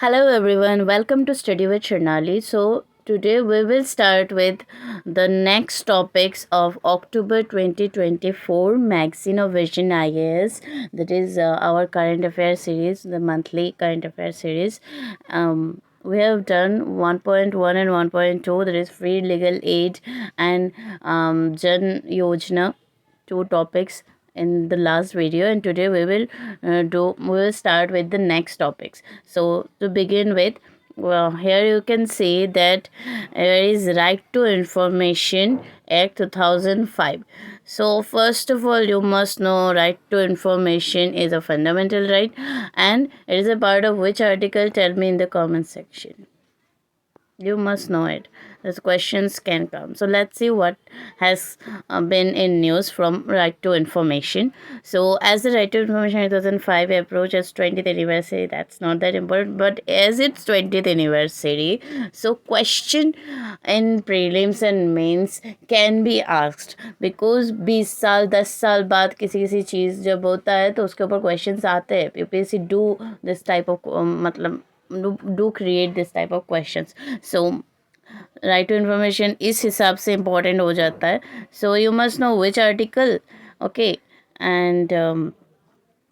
Hello everyone, welcome to Study with Sharnali. So today we will start with the next topics of October 2024 magazine of Vision IAS. That is our current affair series, the monthly current affair series. We have done 1.1 and 1.2, that is free legal aid and Jan Yojana, two topics in the last video, and today we will start with the next topics. So to begin with, well, here you can see that there is Right to Information Act 2005. So first of all, you must know right to information is a fundamental right, and it is a part of which article? Tell me in the comment section. You must know it. These questions can come. So let's see what has been in news from Right to Information. So as the Right to Information 2005 approaches 20th anniversary, that's not that important. But as it's 20th anniversary, so question in prelims and mains can be asked, because 20 साल 10 साल बाद किसी किसी चीज़ जब होता है तो उसके ऊपर क्वेश्चंस आते हैं. UPSC do this type of मतलब do create this type of questions. So right to information इस हिसाब से important हो जाता है. So you must know which article. Okay. And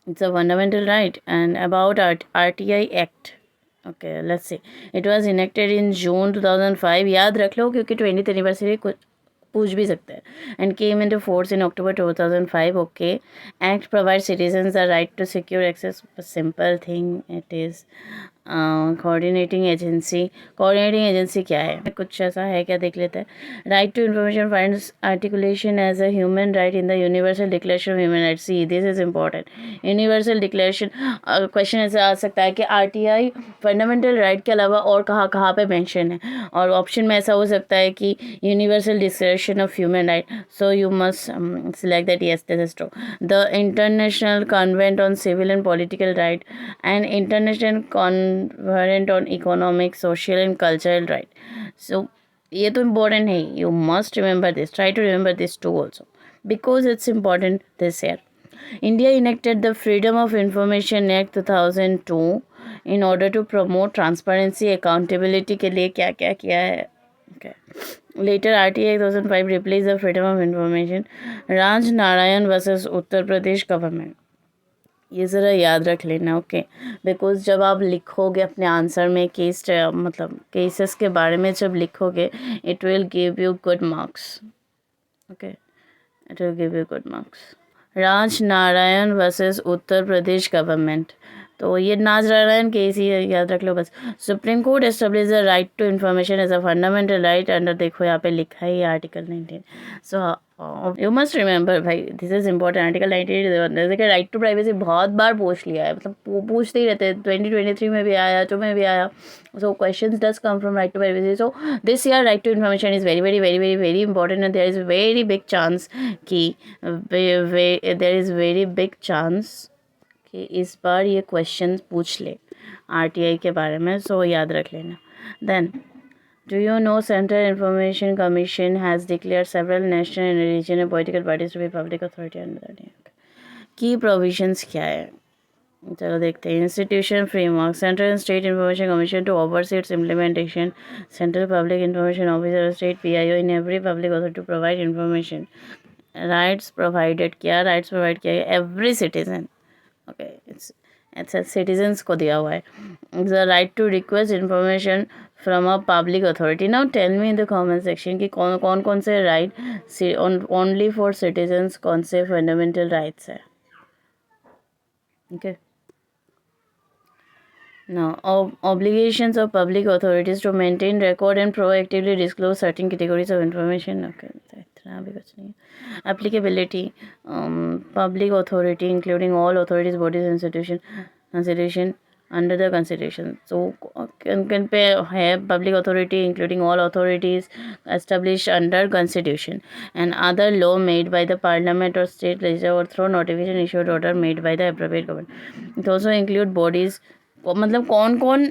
it's a fundamental right. And about RTI Act. Okay, let's see. It was enacted in June 2005. याद रख लो क्योंकि 20th anniversary कुछ पूछ भी सकते हैं. And came into force in October 2005. Okay. Act provides citizens the right to secure access. A simple thing it is. Coordinating agency क्या है, कुछ ऐसा है क्या, देख लेते हैं. Right to information finds articulation as a human right in the universal declaration of human rights. See this is important. Universal declaration question ऐसा आ सकता है कि आरटीआई फंडामेंटल राइट के अलावा और कहाँ कहाँ पे मेंशन है, और ऑप्शन में ऐसा हो सकता है कि universal declaration of human right. So you must select that. Yes, this is true. The international convent on civil and political right and International Conference on Economic, Social and Cultural Right. So ये तो important है. You must remember this. Try to remember this too also, because it's important this year. India enacted the Freedom of Information Act 2002 in order to promote transparency, accountability के लिए क्या क्या किया है. Okay. Later, RTA 2005 replaced the Freedom of Information. Raj Narayan versus Uttar Pradesh government. ये ज़रा याद रख लेना. ओके. बिकॉज जब आप लिखोगे अपने आंसर में केस मतलब केसेस के बारे में जब लिखोगे, it will give you good marks. Okay, it will give you good marks. Raj Narayan versus Uttar Pradesh government. तो ये नाज नारायण केस ही याद रख लो बस. Supreme Court establish the right to information as a fundamental right under, देखो यहाँ पे लिखा है article 19. So you must remember भाई, दिस इज इंपॉर्टेंट. आर्टिकल 98 जैसे राइट टू प्राइवेसी बहुत बार पूछ लिया है, मतलब पूछते ही रहते हैं. 2023 में भी आया, 2 में भी आया. So questions does come from right to privacy. So this year right to information is very very very very very important, and there is very big chance कि there is very big chance कि इस बार ये question पूछ ले RTI के बारे में. सो याद रख लेना. Then, do you know Central Information Commission has declared several national and regional political parties to be public authority under the name. Key provisions क्या है, चलो देखते हैं. Institution framework. Central and state information commission to oversee its implementation. Central public information officer, state PIO in every public authority to provide information. Rights provided, क्या rights provide किया है? Every citizen. Okay, its citizens को दिया हुआ है. The right to request information from a public authority. Now tell me in the comment section कि कौन कौन से राइट ओनली फॉर सिटीजन्स, कौन से फंडामेंटल राइट्स है. Okay. Now, obligations of public authorities to maintain record and proactively disclose certain categories of information. Okay, इतना भी कुछ नहीं. Applicability, public authority including all authorities, bodies, constitution under the constitution. So can पे है public authority including all authorities established under constitution and other law made by the parliament or state legislature or through notification issued order made by the appropriate government. It also include bodies. मतलब कौन कौन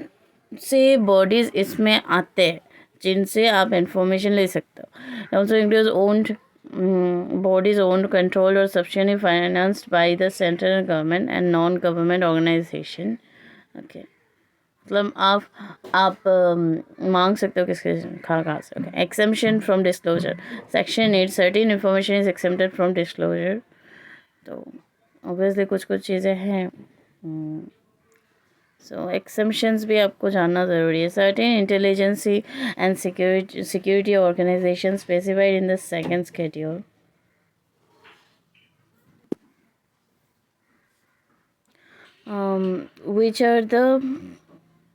से bodies इसमें आते हैं जिनसे आप information ले सकते हो. Also includes owned bodies owned, controlled or substantially financed by the central government and non-government organization. Okay. मतलब आप मांग सकते हो किसके कहाँ से। Okay, exemption from disclosure, section 8 certain information is accepted from disclosure. तो ऑब्वियसली कुछ कुछ चीज़ें हैं, सो एक्सेम्पशंस भी आपको जानना ज़रूरी है। Certain intelligence and security organisation specified in the second schedule, which are the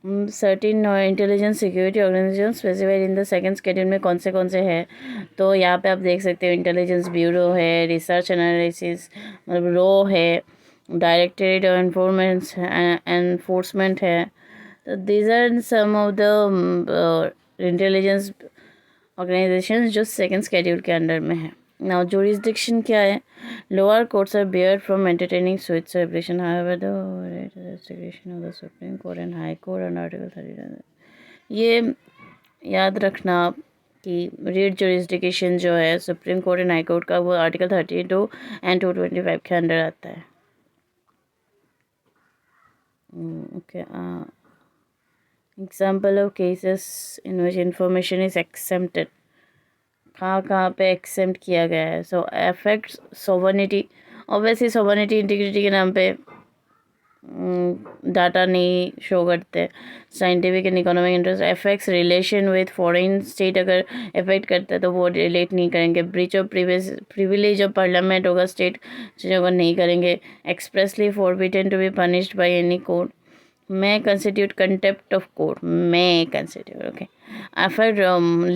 certain intelligence security organisation specified in the second schedule में कौन से हैं। तो यहाँ पे आप देख सकते हो इंटेलिजेंस ब्यूरो है, रिसर्च एनालिसिस मतलब रो है, डायरेक्टरेट ऑफ एनफोर्समेंट है। तो these are some of the intelligence organisation जो सेकेंड शेड्यूल के अंडर में है। नाउ जुरिस्डिक्शन क्या है, lower courts are barred from entertaining switch celebration, however the jurisdiction of the Supreme Court and High Court and Article 30। ये याद रखना आप कि रीड जुरिस्डिक्शन जो है supreme court and high court का, वो आर्टिकल 32 एंड 225 के अंडर आता है। Okay, example of cases in which information is accepted, कहाँ पे एक्सेप्ट किया गया है। So affect sovereignty, obviously sovereignty integrity के नाम पे डाटा नहीं शो करते। Scientific and economic interest, affects relation with foreign state, अगर इफेक्ट करता है तो वो रिलेट नहीं करेंगे। Breach of privilege of parliament होगा, स्टेट चीज़ों को नहीं करेंगे। Expressly forbidden to be punished by any court, may constitute contempt of court, may constitute, okay। Effect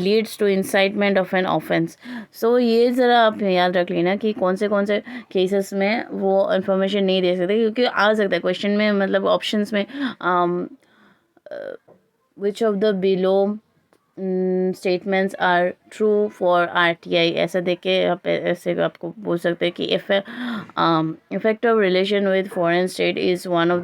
leads to incitement of an offense। so ये ज़रा आप याद रख लेना कि कौन से केसेस में वो इन्फॉर्मेशन नहीं दे सकते, क्योंकि आ सकता है क्वेश्चन में, मतलब ऑप्शंस में which of the below statements are true for RTI, ऐसा देख के आप ऐसे आपको बोल सकते हैं कि effect of relation with foreign state is one of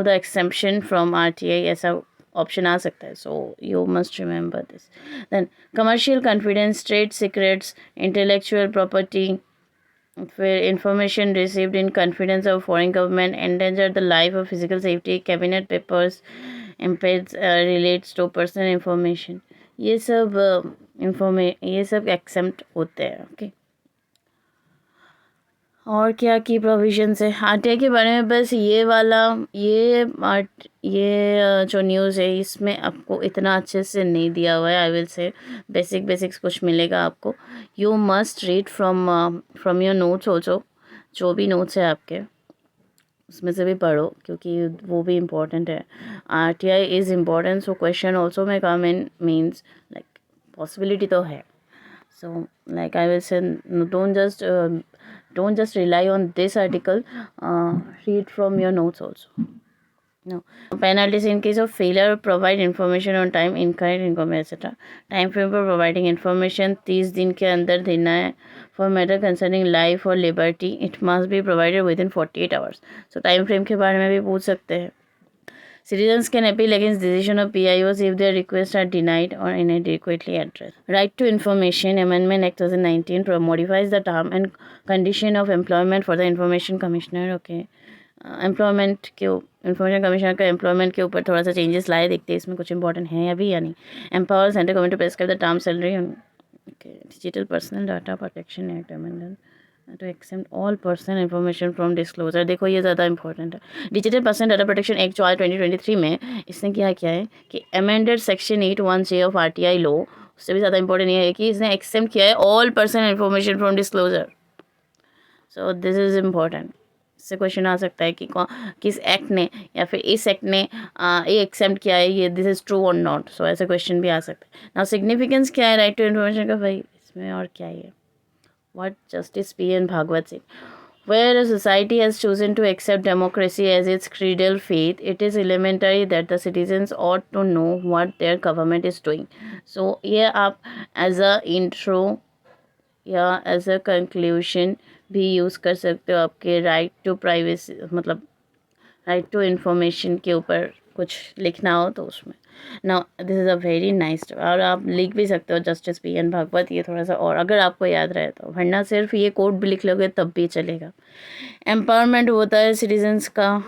the exemption from RTI, ऐसा ऑप्शन आ सकता है। So you must remember this. Then commercial confidence, trade secrets, intellectual property, फिर information received in confidence of foreign government, endanger the life of physical safety, cabinet papers, impairs relates to personal information, ये सब ये सब accept होते हैं। Okay, और क्या की प्रोविजंस है आरटीआई के बारे में, बस ये वाला ये जो न्यूज़ है इसमें आपको इतना अच्छे से नहीं दिया हुआ है। आई विल से बेसिक्स कुछ मिलेगा आपको। You must read from your notes also, जो भी नोट्स है आपके उसमें से भी पढ़ो, क्योंकि वो भी इम्पोर्टेंट है। RTI is important, so question also में कम इन मीन्स लाइक पॉसिबिलिटी तो है। सो लाइक आई विल से don't just rely on this article, read from your notes also। No penalties in case of failure provide information on time, incorrect information etc। Time frame पर providing information 30 दिन के अंदर देना है। For matter concerning life और liberty it must be provided with in 48 hours. So time frame के बारे में भी पूछ सकते हैं। Citizens can appeal against decision of PIOs if their requests are denied or inadequately addressed। Right to Information Amendment Act 2019 modifies the term and condition of employment for the Information Commissioner। Okay, employment के information commissioner का employment के ऊपर थोड़ा सा changes लाए, देखते हैं इसमें कुछ इंपॉर्टेंट है अभी या नहीं। Empower central government to prescribe the term salary. Okay, digital personal data protection act amendment to except all personal information from disclosure. देखो ये ज़्यादा इंपॉर्टेंट है। Digital personal data protection act जो आया 2023 में, इसने क्या है कि amended section 8(1)(j) of RTI law, उससे भी ज़्यादा इंपॉर्टेंट ये है कि इसने एक्सेप्ट किया है all personal information from disclosure. So this is important. इससे क्वेश्चन आ सकता है कि किस एक्ट ने या फिर इस एक्ट ने ये एक्सेप्ट किया है, ये दिस इज़ ट्रू और नॉट। सो ऐसे क्वेश्चन भी आ सकते हैं। नाउ सिग्निफिकेंस क्या है राइट टू इन्फॉर्मेशन का भाई, इसमें और क्या है। What Justice P.N. Bhagwat said, where a society has chosen to accept democracy as its creedal faith, it is elementary that the citizens ought to know what their government is doing। So ये आप as a intro या as a conclusion भी use कर सकते हो आपके right to privacy, मतलब right to information के ऊपर कुछ लिखना हो तो उसमें। Now this is a very nice, और आप लिख भी सकते हो जस्टिस P.N. भागवत, ये थोड़ा सा और अगर आपको याद रहे तो, वरना सिर्फ ये कोड भी लिख लोगे तब भी चलेगा। एम्पावरमेंट होता है सिटीजन्स का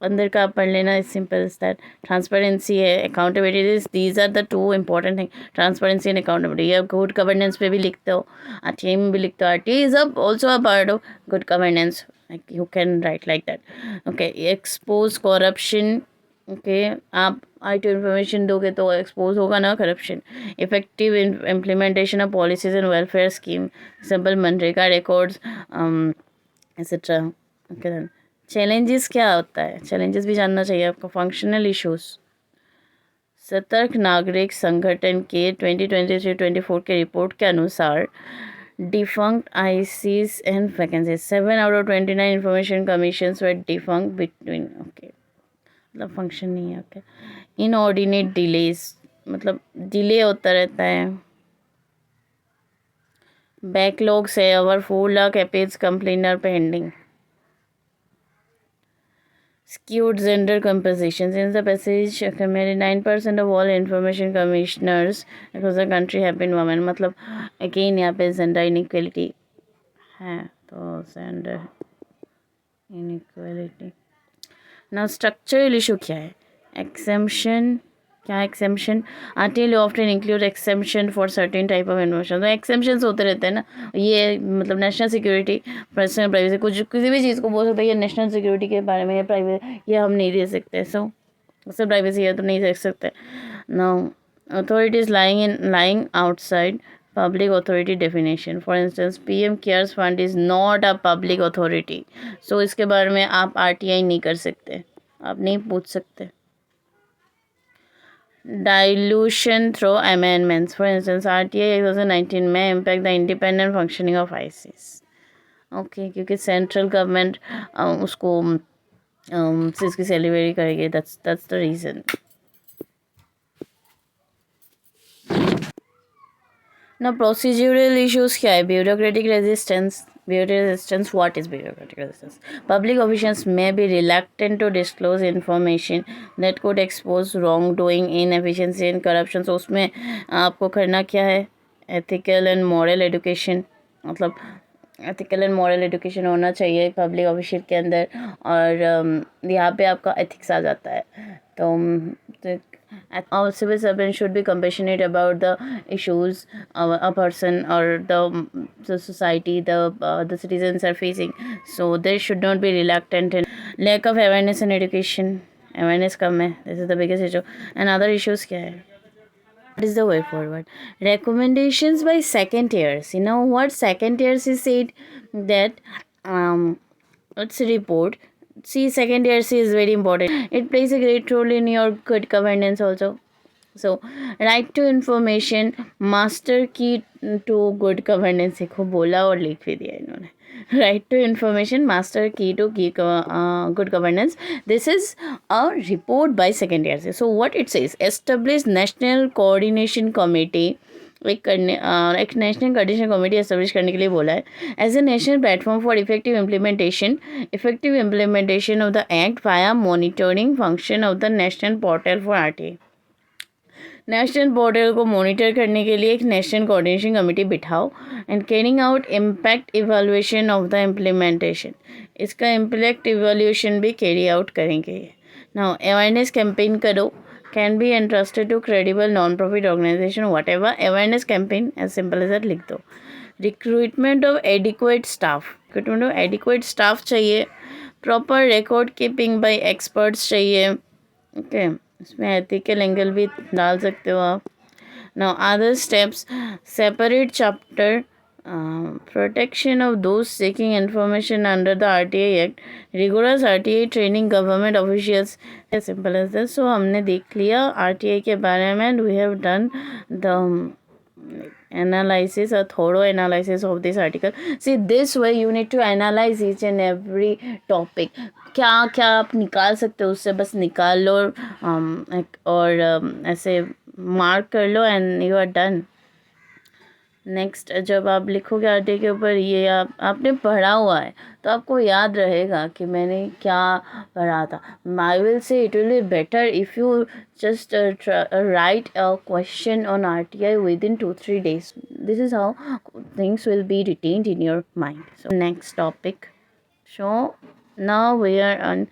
अंदर का आप पढ़ लेना, is simple is that. Transparency है, accountability, these are the two important thing, transparency and accountability. आप गुड गवर्नेंस पे भी लिखते हो, आरटीआई में भी लिखते हो, आरटीआई इज अब also a part of good governance, you can write like that. Okay, expose corruption. Okay, आप आई टू इन्फॉर्मेशन दोगे तो एक्सपोज होगा ना corruption. Effective implementation of policies and welfare scheme, simple MNREGA records etcetera. Okay, challenges क्या होता है, challenges भी जानना चाहिए आपको। फंक्शनल इश्यूज, सतर्क नागरिक संगठन के 2023-24 के रिपोर्ट के अनुसार defunct ICs and vacancies, 7 out of 29 information commissions were defunct between. Okay, मतलब फंक्शन नहीं है। ओके, इनऑर्डिनेट डिलेज, मतलब डिले होता रहता है। बैकलॉग्स है, over 4 lakh appeals complain are pending. Skewed gender composition. Since the passage committed 9% of all information commissioners across the country have been women. मतलब again यहाँ पे gender inequality है, तो gender inequality. Now structural issue क्या है? Exemption, क्या exemption? RTI often include exemption for certain type of information. तो एक्सेम्पशंस होते रहते हैं ना, ये मतलब नेशनल सिक्योरिटी, पर्सनल प्राइवेसी, कुछ किसी भी चीज़ को बोल सकते हैं ये नेशनल सिक्योरिटी के बारे में, ये प्राइवेट, ये हम नहीं दे सकते। सो सब प्राइवेसी है तो नहीं दे सकते। No, authorities lying outside public authority definition. For instance PM CARES fund is not a public authority, so इसके बारे में आप आरटीआई नहीं कर सकते, आप नहीं पूछ सकते। Dilution through amendments. For instance, RTA 2019 may impact the independent functioning of ICS. Okay, क्योंकि सेंट्रल गवर्नमेंट उसको इसकी सेलिब्रेट करेगी, दैट्स द रीज़न। ना प्रोसीजरल इश्यूज क्या है? Bureaucratic resistance. What is bureaucratic resistance? Public officials may be reluctant to disclose information that could expose wrongdoing, inefficiency and corruption. So उसमें आपको करना क्या है? एथिकल एंड मॉरल एजुकेशन, मतलब ethical and moral education होना चाहिए पब्लिक ऑफिशियल के अंदर, और यहाँ पे आपका एथिक्स आ जाता है। तो our civil servant should be compassionate about the issues a person or the society, the citizens are facing, so they should not be reluctant. And lack of awareness and education, awareness कम है, this is the biggest issue. And other issues क्या है? What is the way forward? Recommendations by second years. You know what second years is said that it's a report. See, second year C is very important. It plays a great role in your good governance also. So, right to information, master key to good governance. देखो बोला और लिख भी दिया इन्होंने। Right to information, master key to good governance. This is a report by second year. So, what it says: establish national coordination committee. एक national coordination committee establish करने के लिए बोला है, as a national platform for effective implementation of the act via monitoring function of the national portal for RTI. National portal को monitor करने के लिए एक नेशनल कोऑर्डिनेशन कमेटी बिठाओ and carrying out impact evaluation of the implementation. इसका impact evaluation भी carry out करेंगे। Now awareness campaign करो, can be entrusted to credible non-profit organization, whatever. Awareness campaign, as simple as that लिख दो। Recruitment of adequate staff चाहिए। Proper record keeping by experts चाहिए। Okay, इसमें ethical angle भी डाल सकते हो आप। Now other steps, separate chapter protection of those seeking information under the RTI Act, rigorous RTI training government officials, as simple as this. So हमने देख लिया RTI के बारे में, and we have done the analysis, a thorough analysis of this article. See, this way you need to analyze each and every topic. क्या क्या आप निकाल सकते हो उससे, बस निकाल लो और ऐसे मार्क कर लो and you are done. Next जब आप लिखोगे आर्टिकल के ऊपर, ये आपने पढ़ा हुआ है तो आपको याद रहेगा कि मैंने क्या पढ़ा था। I will say it will be better if you just write a question on RTI within 2-3 days. This is how things will be retained in your mind. So next topic. So now we are on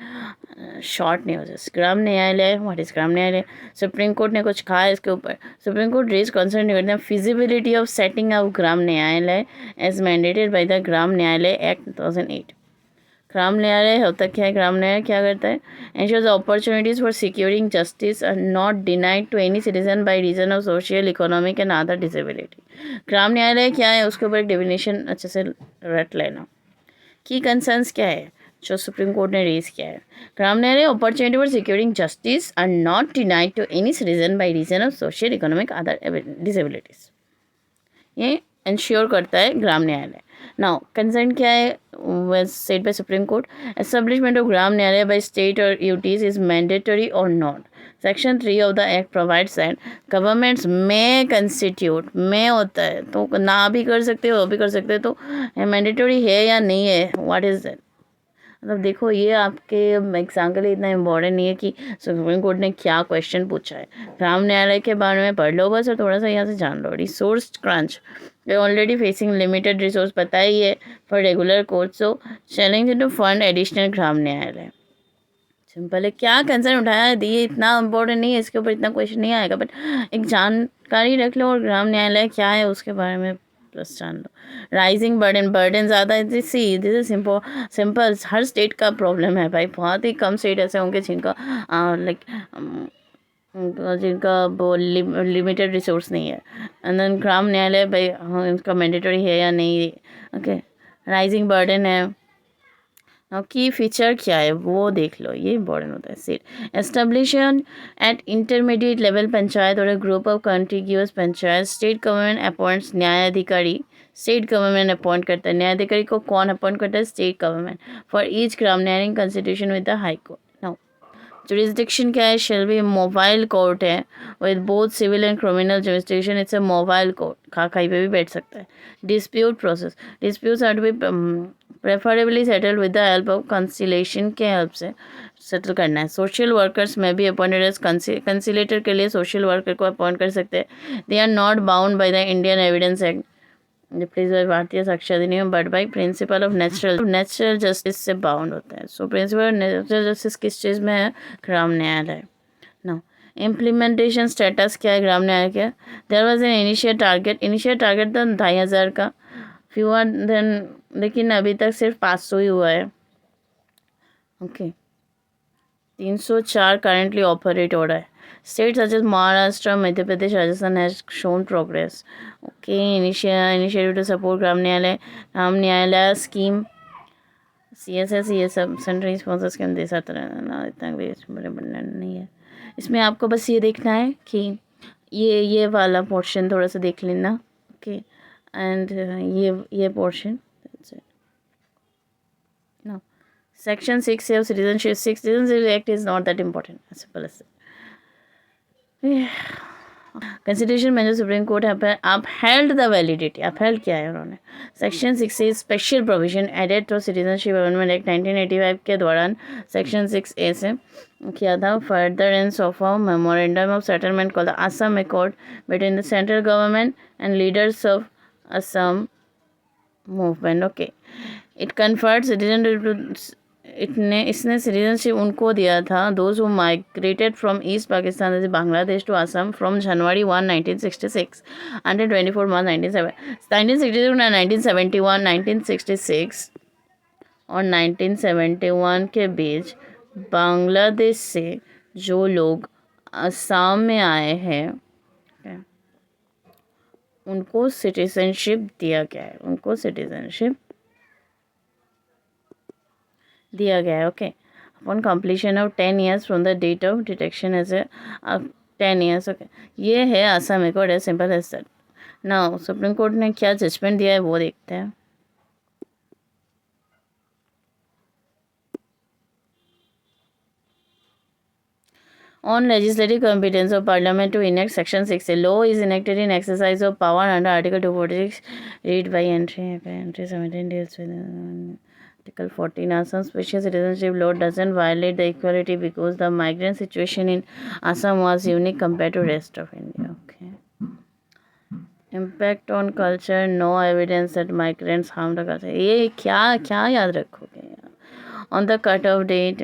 short news. Gram Nyayalaya, what is gram न्यायालय? Supreme court ने कुछ कहा इसके ऊपर। Supreme Court raise concern regarding feasibility of setting up Gram Nyayalaya as mandated by the Gram Nyayalaya act 2008। ग्राम न्यायालय होता क्या है? ग्राम न्यायालय क्या करता है? Ensures opportunities for securing justice are not denied to any citizen by reason of social, economic and other disability. Gram Nyayalaya क्या है उसके ऊपर एक डेफिनेशन अच्छे से रट लेना। की कंसर्न्स क्या है जो सुप्रीम कोर्ट ने रेज किया है? Gram Nyayalaya opportunity for securing justice are not denied to any citizen by reason of social, economic other disabilities, ये इंश्योर करता है ग्राम न्यायालय। नाउ कंसर्न क्या है? was said by Supreme Court, establishment of Gram Nyalaya by state or UTs is mandatory or not. Section 3 of the Act provides that governments may constitute, may होता है तो ना भी कर सकते हो, भी कर सकते हो, तो मैंडेटरी है या नहीं है? What is that? मतलब देखो, ये आपके एग्जाम के लिए इतना इम्पोर्टेंट नहीं है कि सुप्रीम कोर्ट ने क्या क्वेश्चन पूछा है। ग्राम न्यायालय के बारे में पढ़ लो बस और थोड़ा सा यहाँ से जान लो। Resource crunch, they already facing limited resource, पता ही है, for regular court, so challenge to fund additional Gram Nyayalaya. Simple है। क्या कंसर्न उठाया है, ये इतना इम्पोर्टेंट नहीं है, इसके ऊपर इतना क्वेश्चन नहीं आएगा, बट एक जानकारी रख लो और ग्राम न्यायालय क्या है उसके बारे में प्लस जान लो। राइजिंग बर्डन, बर्डन ज़्यादा है। सी this is simple, her state का प्रॉब्लम है भाई। बहुत ही कम स्टेट ऐसे होंगे जिनका लाइक जिनका वो लिमिटेड रिसोर्स नहीं है। एंड देन ग्राम न्यायालय भाई, हाँ, इनका मैंडेटरी है या नहीं? ओके, राइजिंग बर्डन है। की फीचर क्या है वो देख लो, ये इंपॉर्टेंट होता है। Seat establishment at intermediate level panchayat or group of contiguous panchayat, state government appoints न्यायाधिकारी। स्टेट गवर्नमेंट अपॉइंट करता है न्यायाधिकारी को। कौन अपॉइंट करता है? State government. For each Gram Nyayalaya constitution with the High Court. Now jurisdiction क्या है? शेल बी मोबाइल कोर्ट है with both civil and criminal jurisdiction. It's a mobile court, कहीं पे भी बैठ सकता है। Dispute process, disputes are to be preferably settle with the help of conciliation के हेल्प से सेटल करना है। सोशल वर्कर्स में भी अपॉइंटेड एज कंसिलेटर के लिए सोशल वर्कर को अपॉइंट कर सकते हैं। They are not bound by the Indian evidence act, replace by Bharatiya Sakshya Adhiniyam, but by principle of natural justice से बाउंड होता है। So principle of natural justice किस चीज़ में है? ग्राम न्यायालय। नाउ इम्प्लीमेंटेशन स्टेटस क्या है ग्राम न्यायालय का? There was an initial target था 2500 का, फ्यूअर देन, लेकिन अभी तक सिर्फ 500 ही हुआ है। ओके, 304 करेंटली ऑपरेट हो रहा है। State such as Maharashtra, Madhya Pradesh, Rajasthan has shown progress. Okay, initiative to support Gram Nyayalaya scheme, CSS, ये सब सेंट्रल स्पॉन्सर स्कीम दे सकते हैं ना, इतना भी बड़े बड़े नहीं है। इसमें आपको बस ये देखना है कि ये वाला पोर्शन थोड़ा सा देख लेना। ओके, एंड ये portion no. Section 6 of Citizenship Act is not that important. As simple as that. Constitution में जो supreme court upheld the validity, upheld क्या है उन्होंने? सेक्शन 6 से special provision added to citizenship amendment act 1985 के दौरान section 6A से किया था। Further in of a memorandum of settlement called the Assam accord between the central government and leaders of Assam movement. Okay, it conferred citizen, इसने citizenship उनको दिया था those who migrated from east Pakistan जैसे Bangladesh to Assam from January 1, 1966 until 24 March 1966 और 1966 और 1971 के बीच बांग्लादेश से जो लोग असम में आए हैं उनको सिटीजनशिप दिया गया है, उनको सिटीजनशिप दिया गया है। Okay, upon completion of 10 years from the date of detection as a 10 years। Okay, ये है असम अकॉर्ड है, simple as that. Now supreme court ने क्या जजमेंट दिया है वो देखते हैं। On legislative competence of Parliament to enact Section 6, a law is enacted in exercise of power under Article 246, read by entry. Okay, entry 17 deals with Article 14. Assam special citizenship law doesn't violate the equality because the migrant situation in Assam was unique compared to rest of India. Okay. Impact on culture, no evidence that migrants harm the culture. ये क्या क्या याद रखोगे यार? On the cut off date,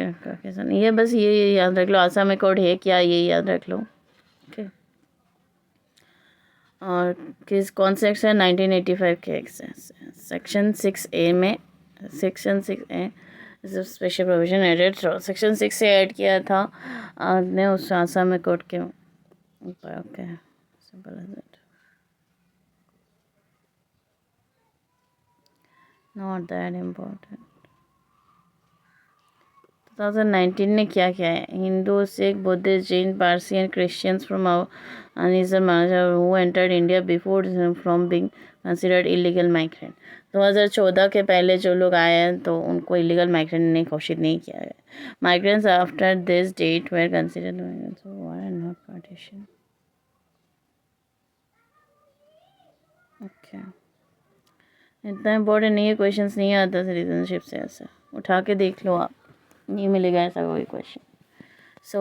ये बस ये याद रख लो, आसाम अकॉर्ड है क्या, ये याद रख लो। ओके, और किस कौन से सेक्शन 1985 के सेक्शन 6A में, section 6A special provision added through, section 6 से ऐड किया था ने उस आसाम अकॉर्ड के ऊपर। Okay, simple as it, not that important. 2019 ने क्या किया है? Hindu, Sikh, Buddhist, Jain, Parsi and Christians from अनिजर महाराजा who entered India before from being considered illegal migrant. 2014 के पहले जो लोग आए हैं तो उनको इलीगल माइग्रेंट ने घोषित नहीं किया गया। Migrants after this date were considered not partition. Okay, इतना इम्पोर्टेंट नहीं है, क्वेश्चंस नहीं आता सिटीजनशिप से, ऐसा उठा के देख लो आप, नहीं मिलेगा ऐसा कोई क्वेश्चन। सो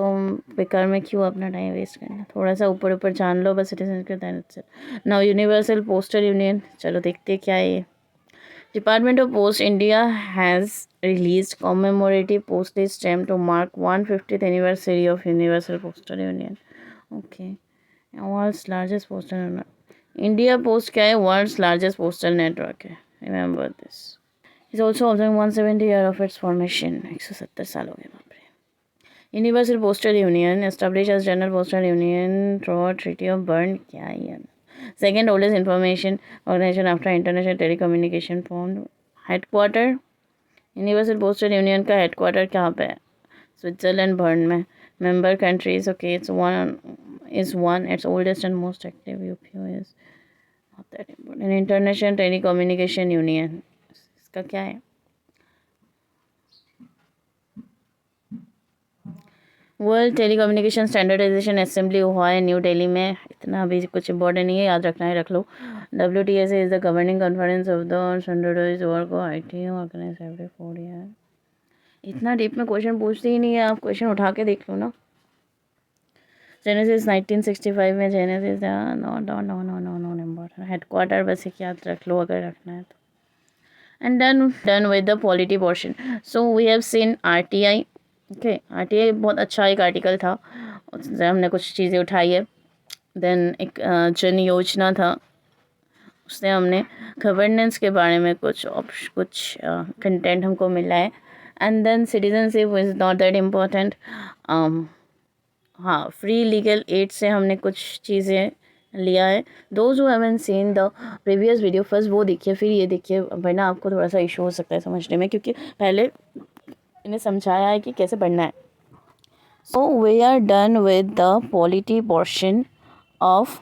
बेकार में क्यों अपना टाइम वेस्ट करना, थोड़ा सा ऊपर ऊपर जान लो बस सिटीजन के टाइम से। नाउ यूनिवर्सल पोस्टल यूनियन, चलो देखते क्या है ये। Department of post India has released commemorative postage stamp to mark 150th anniversary of universal postal union. Okay, world's largest postal, India post क्या है? वर्ल्ड्स लार्जेस्ट पोस्टल नेटवर्क है, remember this. Is also observing 170 year of its formation, 170 साल हो गए, बाप रे। Universal postal union establish as general postal union through treaty of Bern, क्या है? Second oldest information organisation after international telecommunication form. Headquarter universal postal union का headquarter कहाँ पे है? स्विट्जरलैंड, बर्न में। Member countries, okay, it's one it's oldest and most active. UPO is not that important. International telecommunication union, इसका क्या है? World telecommunication standardisation assembly हुआ है न्यू दिल्ली में, इतना अभी कुछ इंपॉर्टेंट नहीं है, याद रखना है रख लो। WTSA is the governing conference of the standardised work IT organise every 4 year. इतना डीप में क्वेश्चन पूछते ही नहीं है, आप क्वेश्चन उठा के देख लो ना। जेनेसिस 1965 में, genesis no no no no no no important. Headquarter बस एक याद रख लो अगर रखना है तो। And done with the polity portion. So we have seen RTI। Okay, RTI बहुत अच्छा एक आर्टिकल था, उससे हमने कुछ चीज़ें उठाई है। देन एक जन योजना था, उससे हमने गवर्नेंस के बारे में कुछ कंटेंट हमको मिला है। And then citizenship is not that important. हाँ, फ्री लीगल एड से हमने कुछ चीज़ें लिया है। Those who haven't seen the previous video first वो देखिए, फिर ये देखिए, वरना आपको थोड़ा सा इशू हो सकता है समझने में, क्योंकि पहले इन्हें समझाया है कि कैसे पढ़ना है। So we are done with the polity portion of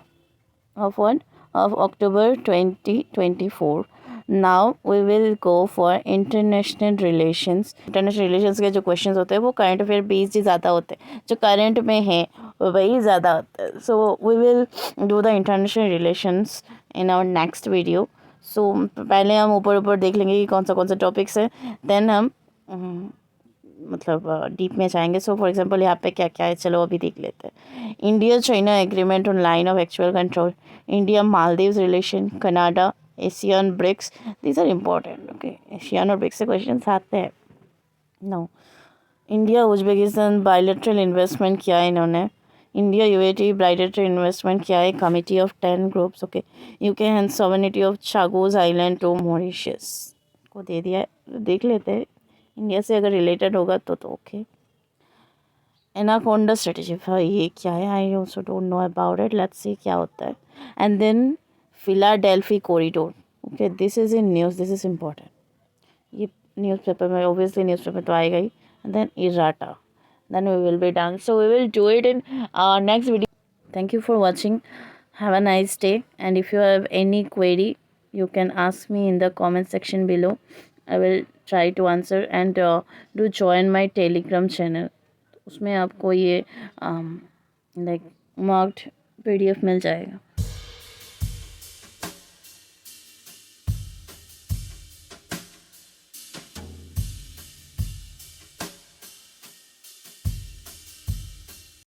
what of October 2024. Now we will go for international relations. International relations के जो क्वेश्चंस होते हैं वो करंट अफेयर बेस्ड ही ज़्यादा होते हैं, जो करंट में है वही ज़्यादा होता है। So we will do the international relations in our next video. So पहले हम ऊपर ऊपर देख लेंगे कि कौन सा टॉपिक्स है, देन हम मतलब डीप में जाएंगे। सो फॉर एग्जांपल यहाँ पे क्या क्या है, चलो अभी देख लेते हैं। India China agreement on line of actual control, India Maldives relation, Canada, ASEAN BRICS, these are important. Okay, ASEAN और ब्रिक्स से क्वेश्चन आते हैं। No, India Uzbekistan bilateral investment किया है इन्होंने। इंडिया UAE बायलैटरल इन्वेस्टमेंट किया है, committee of 10 groups. Okay, UK hand sovereignty of Chagos island to Mauritius को दे दिया है, देख लेते हैं इंडिया से अगर रिलेटेड होगा तो ओके। एनाकोंडा स्ट्रेटेजी, ये क्या है? I also don't know about it, let's see क्या होता है। And then Philadelphi corridor, okay, this is in news, this is important, ये न्यूज़पेपर में ऑब्वियसली न्यूज़पेपर तो आएगा ही। And then errata, then we will be done. So we will do it in our next video. Thank you for watching. Have a nice day, and if you have any query you can ask me in the comment section below. I will try to answer, and do join my telegram channel. उसमें आपको ये like marked PDF मिल जाएगा।